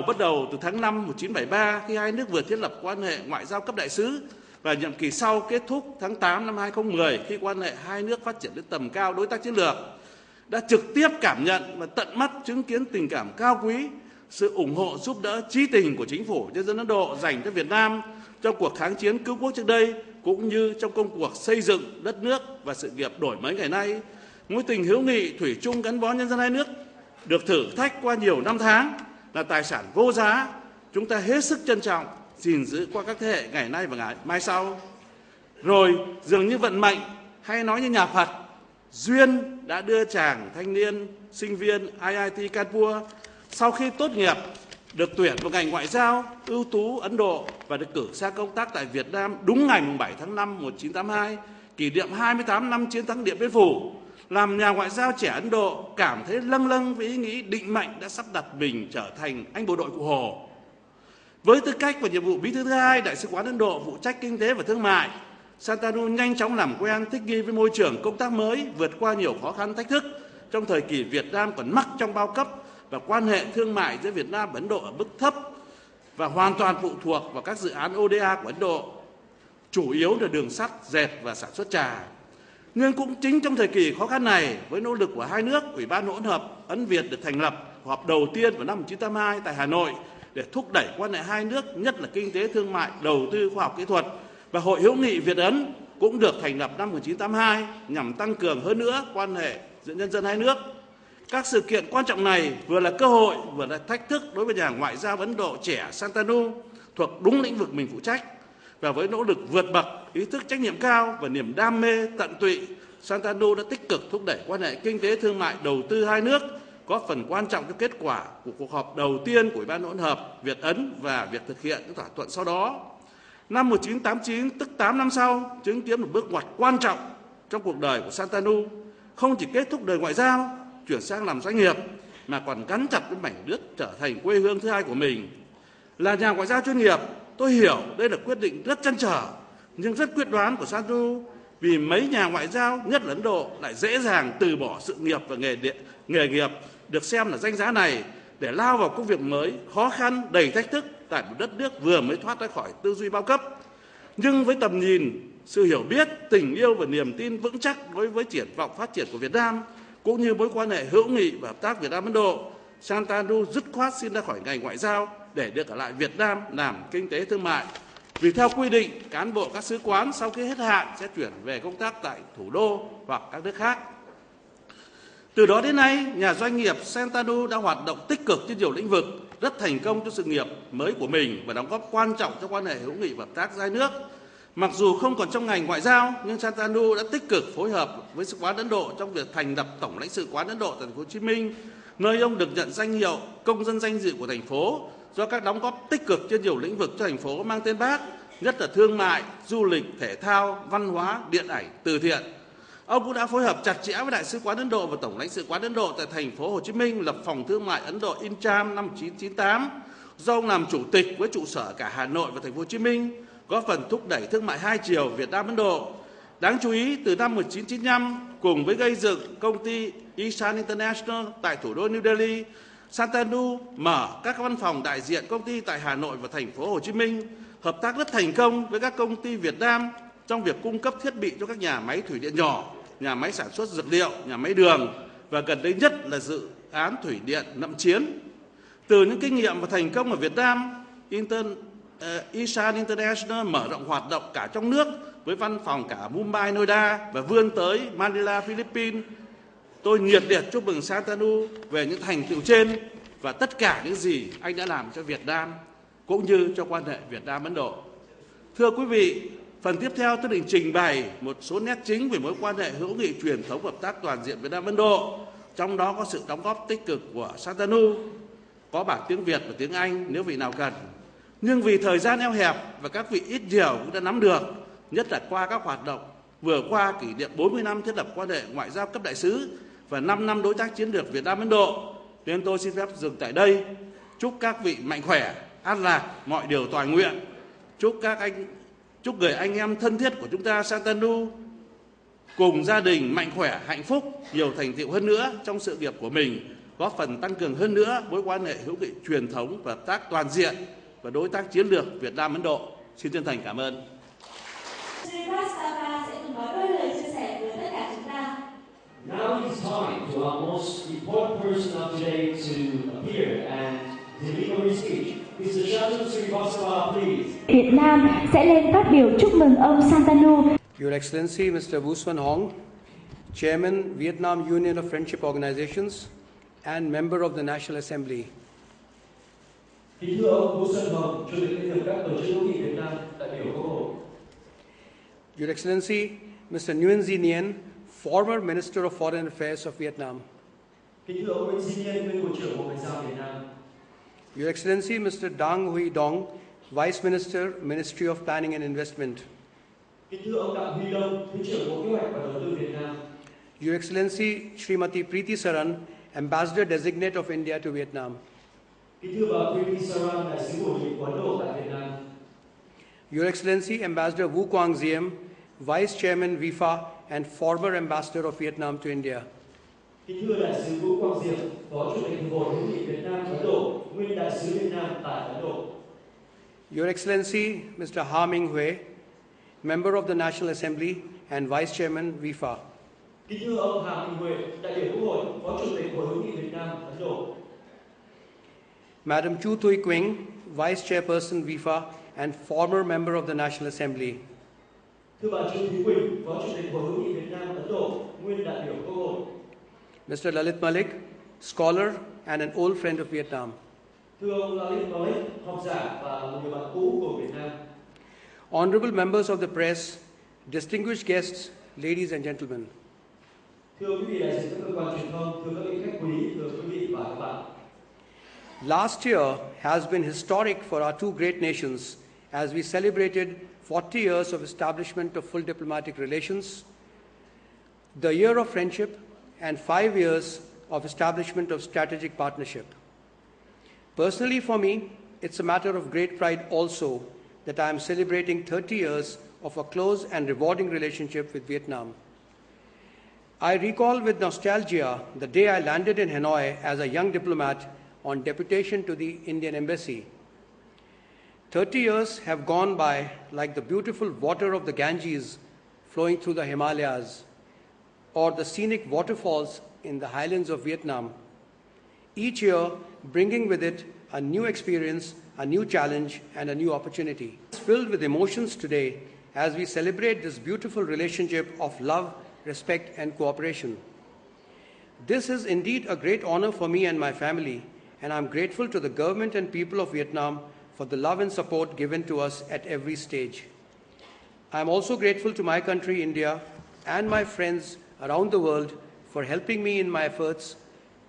Bắt đầu từ tháng 5 1973 khi hai nước vừa thiết lập quan hệ ngoại giao cấp đại sứ, và nhiệm kỳ sau kết thúc tháng 8 năm 2010 khi quan hệ hai nước phát triển đến tầm cao đối tác chiến lược, đã trực tiếp cảm nhận và tận mắt chứng kiến tình cảm cao quý, sự ủng hộ giúp đỡ chí tình của chính phủ nhân dân Ấn Độ dành cho Việt Nam trong cuộc kháng chiến cứu quốc trước đây, cũng như trong công cuộc xây dựng đất nước và sự nghiệp đổi mới ngày nay. Mối tình hữu nghị thủy chung gắn bó nhân dân hai nước được thử thách qua nhiều năm tháng là tài sản vô giá, chúng ta hết sức trân trọng, gìn giữ qua các thế hệ ngày nay và ngày mai sau. Rồi dường như vận mệnh, hay nói như nhà Phật, duyên đã đưa chàng thanh niên sinh viên IIT Kanpur sau khi tốt nghiệp được tuyển vào ngành ngoại giao ưu tú Ấn Độ và được cử sang công tác tại Việt Nam đúng ngày 7 tháng 5 1982, kỷ niệm 28 năm chiến thắng Điện Biên Phủ. Làm nhà ngoại giao trẻ Ấn Độ cảm thấy lâng lâng với ý nghĩ định mệnh đã sắp đặt mình trở thành anh bộ đội Cụ Hồ. Với tư cách và nhiệm vụ bí thư thứ hai Đại sứ quán Ấn Độ phụ trách kinh tế và thương mại, Shantanu nhanh chóng làm quen, thích nghi với môi trường công tác mới, vượt qua nhiều khó khăn thách thức trong thời kỳ Việt Nam còn mắc trong bao cấp và quan hệ thương mại giữa Việt Nam và Ấn Độ ở mức thấp và hoàn toàn phụ thuộc vào các dự án ODA của Ấn Độ, chủ yếu là đường sắt, dệt và sản xuất trà. Nhưng cũng chính trong thời kỳ khó khăn này, với nỗ lực của hai nước, Ủy ban hỗn hợp Ấn Việt được thành lập họp đầu tiên vào năm 1982 tại Hà Nội để thúc đẩy quan hệ hai nước, nhất là kinh tế thương mại, đầu tư khoa học kỹ thuật, và Hội hữu nghị Việt Ấn cũng được thành lập năm 1982 nhằm tăng cường hơn nữa quan hệ giữa nhân dân hai nước. Các sự kiện quan trọng này vừa là cơ hội vừa là thách thức đối với nhà ngoại giao Ấn Độ trẻ Shantanu thuộc đúng lĩnh vực mình phụ trách. Và với nỗ lực vượt bậc, ý thức trách nhiệm cao và niềm đam mê tận tụy, Shantanu đã tích cực thúc đẩy quan hệ kinh tế thương mại đầu tư hai nước, góp phần quan trọng cho kết quả của cuộc họp đầu tiên của Ủy ban hỗn hợp Việt Ấn và việc thực hiện những thỏa thuận sau đó. Năm 1989, tức 8 năm sau, chứng kiến một bước ngoặt quan trọng trong cuộc đời của Shantanu, không chỉ kết thúc đời ngoại giao, chuyển sang làm doanh nghiệp, mà còn gắn chặt với mảnh đất trở thành quê hương thứ hai của mình. Là nhà ngoại giao chuyên nghiệp, tôi hiểu đây là quyết định rất trăn trở, nhưng rất quyết đoán của Shantanu, vì mấy nhà ngoại giao, nhất là Ấn Độ, lại dễ dàng từ bỏ sự nghiệp và nghề nghiệp được xem là danh giá này để lao vào công việc mới, khó khăn, đầy thách thức tại một đất nước vừa mới thoát ra khỏi tư duy bao cấp. Nhưng với tầm nhìn, sự hiểu biết, tình yêu và niềm tin vững chắc đối với triển vọng phát triển của Việt Nam, cũng như mối quan hệ hữu nghị và hợp tác Việt Nam-Ấn Độ, Shantanu dứt khoát xin ra khỏi ngành ngoại giao để được ở lại Việt Nam làm kinh tế thương mại. Vì theo quy định, cán bộ các sứ quán sau khi hết hạn sẽ chuyển về công tác tại thủ đô hoặc các nước khác. Từ đó đến nay, nhà doanh nghiệp Shantanu đã hoạt động tích cực trên nhiều lĩnh vực, rất thành công cho sự nghiệp mới của mình và đóng góp quan trọng cho quan hệ hữu nghị và hợp tác giữa hai nước. Mặc dù không còn trong ngành ngoại giao, nhưng Shantanu đã tích cực phối hợp với Sứ quán Ấn Độ trong việc thành lập Tổng lãnh sự quán Ấn Độ tại Thành phố Hồ Chí Minh, nơi ông được nhận danh hiệu công dân danh dự của thành phố do các đóng góp tích cực trên nhiều lĩnh vực cho thành phố mang tên Bác, nhất là thương mại, du lịch, thể thao, văn hóa, điện ảnh, từ thiện. Ông cũng đã phối hợp chặt chẽ với Đại sứ quán Ấn Độ và Tổng lãnh sự quán Ấn Độ tại Thành phố Hồ Chí Minh lập phòng thương mại Ấn Độ Incham năm 1998, do ông làm chủ tịch với trụ sở cả Hà Nội và Thành phố Hồ Chí Minh, góp phần thúc đẩy thương mại hai chiều Việt Nam Ấn Độ. Đáng chú ý, từ năm 1995, cùng với gây dựng công ty Ishan International tại thủ đô New Delhi, Shantanu mở các văn phòng đại diện công ty tại Hà Nội và Thành phố Hồ Chí Minh, hợp tác rất thành công với các công ty Việt Nam trong việc cung cấp thiết bị cho các nhà máy thủy điện nhỏ, nhà máy sản xuất dược liệu, nhà máy đường và gần đây nhất là dự án thủy điện Nậm Chiến. Từ những kinh nghiệm và thành công ở Việt Nam, Ishan International mở rộng hoạt động cả trong nước với văn phòng cả Mumbai, Noida và vươn tới Manila, Philippines. Tôi nhiệt liệt chúc mừng Shantanu về những thành tựu trên và tất cả những gì anh đã làm cho Việt Nam cũng như cho quan hệ Việt Nam-Ấn Độ. Thưa quý vị, phần tiếp theo tôi định trình bày một số nét chính về mối quan hệ hữu nghị truyền thống hợp tác toàn diện Việt Nam-Ấn Độ, trong đó có sự đóng góp tích cực của Shantanu, có bản tiếng Việt và tiếng Anh nếu vị nào cần. Nhưng vì thời gian eo hẹp và các vị ít nhiều cũng đã nắm được, nhất là qua các hoạt động vừa qua kỷ niệm 40 năm thiết lập quan hệ ngoại giao cấp đại sứ và 5 năm đối tác chiến lược Việt Nam-Ấn Độ, nên tôi xin phép dừng tại đây. Chúc các vị mạnh khỏe, an lạc, mọi điều toại nguyện. Chúc người anh em thân thiết của chúng ta Shantanu cùng gia đình mạnh khỏe, hạnh phúc, nhiều thành tựu hơn nữa trong sự nghiệp của mình. góp phần tăng cường hơn nữa mối quan hệ hữu nghị truyền thống và hợp tác toàn diện và đối tác chiến lược Việt Nam-Ấn Độ. Xin chân thành cảm ơn. Srivastava sẽ cùng nói đôi lời chia sẻ với tất cả chúng ta. Now it is time for our most important person of today to appear and deliver his speech. Mr. Shantanu Srivastava, please. Việt Nam sẽ lên phát biểu chúc mừng ông Shantanu. Your Excellency, Mr. Vu Xuân Hong, Chairman, Vietnam Union of Friendship Organizations, and Member of the National Assembly. Kính thưa ông Vu Xuân Hong, Chủ tịch Liên hiệp các tổ chức hữu nghị Việt Nam, đại biểu Quốc hội. Your Excellency, Mr. Nguyen Duy Nguyen, former Minister of Foreign Affairs of Vietnam. Kính thưa ông Nguyen Duy Nguyen, nguyên Bộ trưởng Bộ Ngoại giao Việt Nam. Your Excellency, Mr. Dang Huy Dong, Vice Minister, Ministry of Planning and Investment. Kính thưa ông Đặng Huy Đông, Thứ trưởng Bộ Kế hoạch và Đầu tư Việt Nam. Your Excellency, Srimati Preeti Saran, Ambassador Designate of India to Vietnam. Kính thưa bà Preeti Saran, Đại sứ bổ nhiệm của Ấn Độ tại Việt Nam. Your Excellency, Ambassador Vu Quang Diem, Vice Chairman VIFA and former Ambassador of Vietnam to India. Kính thưa Đại sứ Vũ Quang Diệm, Phó Chủ tịch Hiệp hội Hữu nghị Việt Nam Ấn Độ, nguyên Đại sứ Việt Nam tại Ấn Độ. Your Excellency, Mr. Ha Minh Huế, Member of the National Assembly and Vice Chairman VIFA. Kính thưa ông Hà Minh Huệ, đại biểu Quốc hội, Phó Chủ tịch Hội Hữu nghị Việt Nam Ấn Độ. Madam Chu Thuy Quỳnh, Vice Chairperson VIFA and former Member of the National Assembly. Thưa bà Chu Thúy Quỳnh, Phó Chủ tịch Hội Hữu nghị Việt Nam Ấn Độ, nguyên đại biểu Quốc hội. Mr. Lalit Malik, scholar and an old friend of Vietnam. Thưa ông Lalit Malik, học giả và một người bạn cũ của Việt Nam. Honorable members of the press, distinguished guests, ladies and gentlemen. Thưa quý vị đại diện các cơ quan truyền thông, thưa các vị khách quý, thưa quý vị và các bạn. Last year has been historic for our two great nations as we celebrated 40 years of establishment of full diplomatic relations, the year of friendship, and 5 years of establishment of strategic partnership. Personally, for me, it's a matter of great pride also that I am celebrating 30 years of a close and rewarding relationship with Vietnam. I recall with nostalgia the day I landed in Hanoi as a young diplomat on deputation to the Indian Embassy. 30 years have gone by like the beautiful water of the Ganges flowing through the Himalayas, or the scenic waterfalls in the highlands of Vietnam, each year bringing with it a new experience, a new challenge, and a new opportunity. It's filled with emotions today as we celebrate this beautiful relationship of love, respect, and cooperation. This is indeed a great honor for me and my family, and I'm grateful to the government and people of Vietnam for the love and support given to us at every stage. I'm also grateful to my country, India, and my friends around the world for helping me in my efforts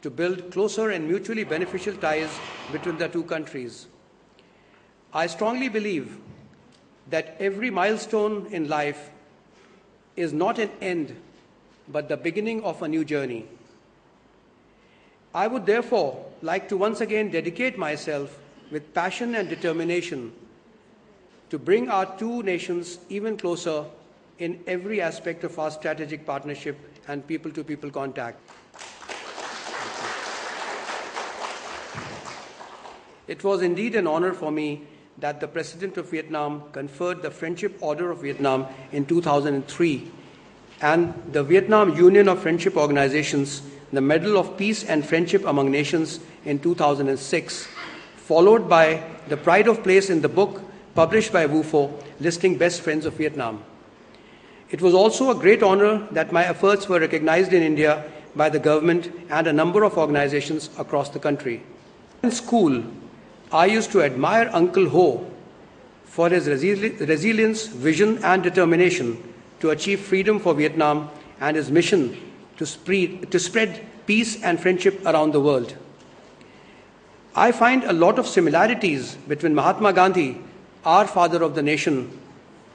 to build closer and mutually beneficial ties between the two countries. I strongly believe that every milestone in life is not an end, but the beginning of a new journey. I would therefore like to once again dedicate myself with passion and determination to bring our two nations even closer in every aspect of our strategic partnership and people-to-people contact. It was indeed an honor for me that the President of Vietnam conferred the Friendship Order of Vietnam in 2003 and the Vietnam Union of Friendship Organizations the Medal of Peace and Friendship Among Nations in 2006, followed by the pride of place in the book published by VUFO listing best friends of Vietnam. It was also a great honor that my efforts were recognized in India by the government and a number of organizations across the country. In school, I used to admire Uncle Ho for his resilience, vision, and determination to achieve freedom for Vietnam and his mission to spread peace and friendship around the world. I find a lot of similarities between Mahatma Gandhi, our father of the nation,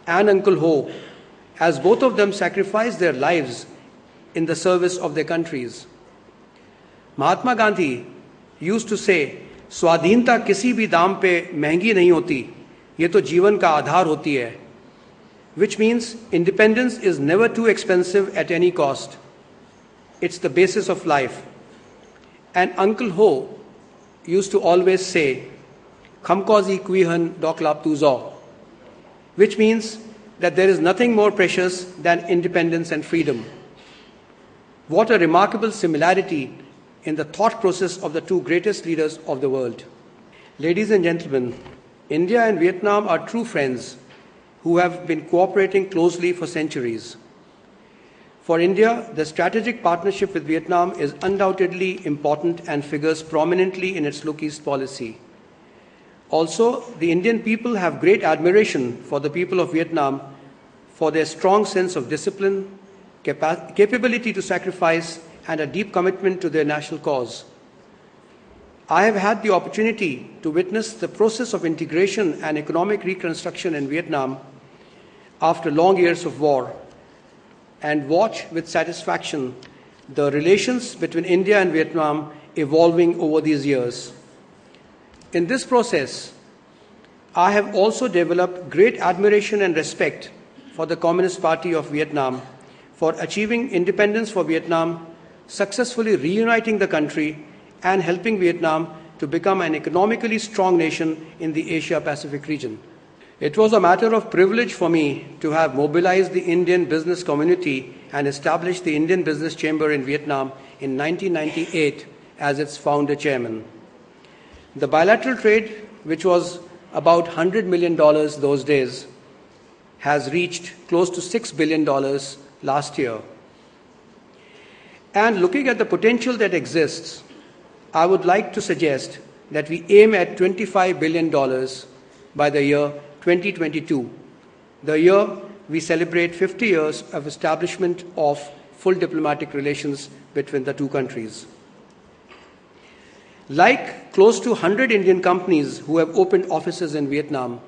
and Uncle Ho, as both of them sacrificed their lives in the service of their countries. Mahatma Gandhi used to say, स्वाधीनता किसी भी दाम पे महंगी नहीं होती, ये तो जीवन का आधार होती है, which means independence is never too expensive at any cost. It's the basis of life. And Uncle Ho used to always say, "Kham ko zi kui han dok lap tu zo," which means that there is nothing more precious than independence and freedom. What a remarkable similarity in the thought process of the two greatest leaders of the world. Ladies and gentlemen, India and Vietnam are true friends who have been cooperating closely for centuries. For India, the strategic partnership with Vietnam is undoubtedly important and figures prominently in its Look East policy. Also, the Indian people have great admiration for the people of Vietnam for their strong sense of discipline, capability to sacrifice, and a deep commitment to their national cause. I have had the opportunity to witness the process of integration and economic reconstruction in Vietnam after long years of war, and watch with satisfaction the relations between India and Vietnam evolving over these years. In this process, I have also developed great admiration and respect for the Communist Party of Vietnam for achieving independence for Vietnam, successfully reuniting the country, and helping Vietnam to become an economically strong nation in the Asia-Pacific region. It was a matter of privilege for me to have mobilized the Indian business community and established the Indian Business Chamber in Vietnam in 1998 as its founder chairman. The bilateral trade, which was about $100 million those days, has reached close to $6 billion last year. And looking at the potential that exists, I would like to suggest that we aim at $25 billion by the year 2022, the year we celebrate 50 years of establishment of full diplomatic relations between the two countries. Like close to 100 Indian companies who have opened offices in Vietnam,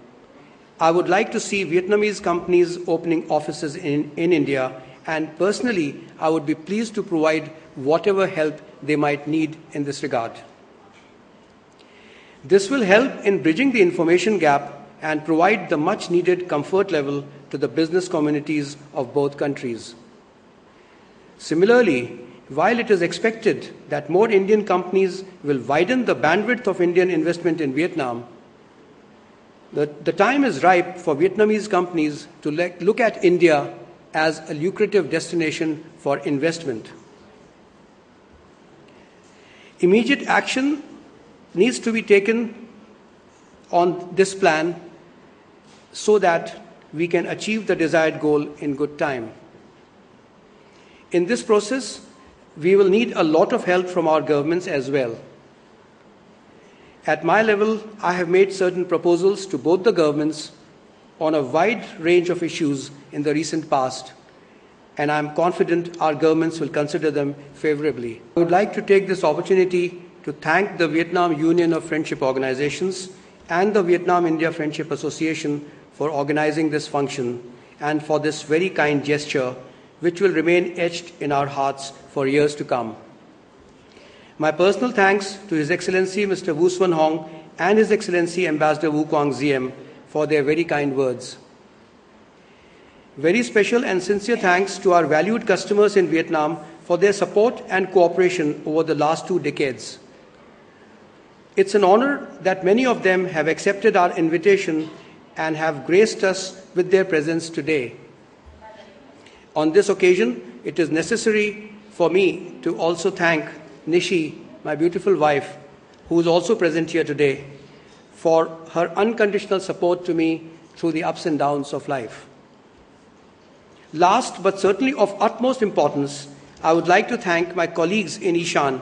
I would like to see Vietnamese companies opening offices in India, and personally, I would be pleased to provide whatever help they might need in this regard. This will help in bridging the information gap and provide the much needed comfort level to the business communities of both countries. Similarly, while it is expected that more Indian companies will widen the bandwidth of Indian investment in Vietnam, the time is ripe for Vietnamese companies to look at India as a lucrative destination for investment. Immediate action needs to be taken on this plan so that we can achieve the desired goal in good time. In this process, we will need a lot of help from our governments as well. At my level, I have made certain proposals to both the governments on a wide range of issues in the recent past, and I am confident our governments will consider them favorably. I would like to take this opportunity to thank the Vietnam Union of Friendship Organizations and the Vietnam-India Friendship Association for organizing this function and for this very kind gesture, which will remain etched in our hearts for years to come. My personal thanks to His Excellency Mr. Wu Swan Hong and His Excellency Ambassador Wu Quang ZM for their very kind words. Very special and sincere thanks to our valued customers in Vietnam for their support and cooperation over the last 2 decades. It's an honor that many of them have accepted our invitation and have graced us with their presence today. On this occasion, it is necessary for me to also thank Nishi, my beautiful wife, who is also present here today, for her unconditional support to me through the ups and downs of life. Last, but certainly of utmost importance, I would like to thank my colleagues in Ishan,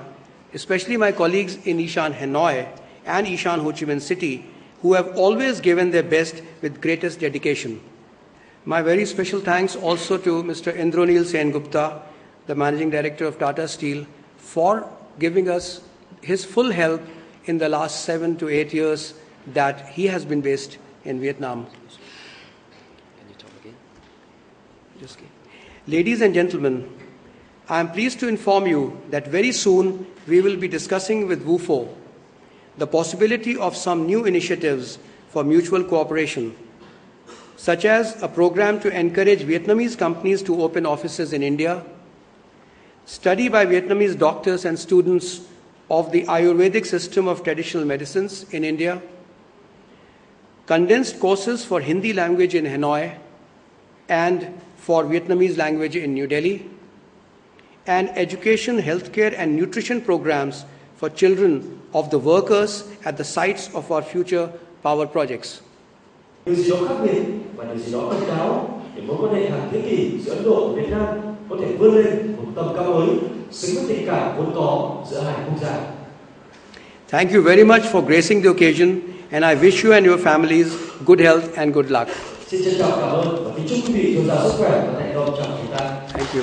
especially my colleagues in Ishan Hanoi and Ishan Ho Chi Minh City, who have always given their best with greatest dedication. My very special thanks also to Mr. Indranil Sen Gupta, the Managing Director of Tata Steel, for giving us his full help in the last 7 to 8 years that he has been based in Vietnam. Ladies and gentlemen, I am pleased to inform you that very soon we will be discussing with VUFO the possibility of some new initiatives for mutual cooperation, such as a program to encourage Vietnamese companies to open offices in India, study by Vietnamese doctors and students of the Ayurvedic system of traditional medicines in India, condensed courses for Hindi language in Hanoi and for Vietnamese language in New Delhi, and education, healthcare, and nutrition programs for children of the workers at the sites of our future power projects. Điều gì đó khác biệt và điều gì đó độc đáo để mối quan hệ hàng thế kỷ giữa Ấn Độ và Việt Nam có thể vươn lên một tầm cao mới, xứng với tình cảm vốn có giữa hai quốc gia. Thank you very much for gracing the occasion, and I wish you and your families good health and good luck. Xin trân trọng cảm ơn và kính chúc quý vị dồi dào sức khỏe và thành công trong chúng ta. Thank you.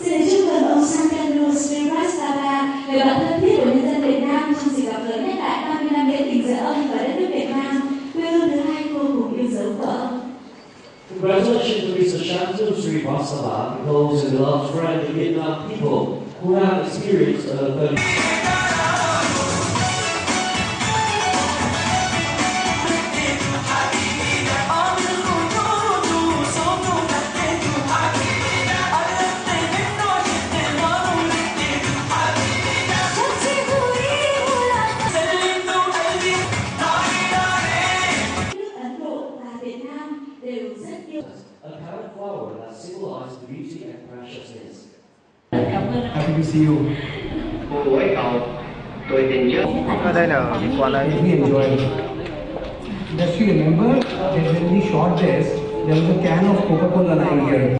Xin chúc mừng ông Shantanu Srivastava, người bạn thân thiết của nhân dân Việt Nam trong dịp gặp gỡ nhắc lại 30 năm nghĩa tình giữa ông và đất nước Việt Nam, quê hương thứ hai vô cùng yêu dấu của ông. Congratulations to Mr. Shantanu Srivastava, close and beloved friend of the Vietnam people who have experienced a 30 a patterned flower that symbolizes beauty and preciousness. Happy to see you. Cô ấy cậu, tôi tên trước. Ở đây là quả là enjoy. Just you remember that when we shot this, there was a can of Coca-Cola lying here.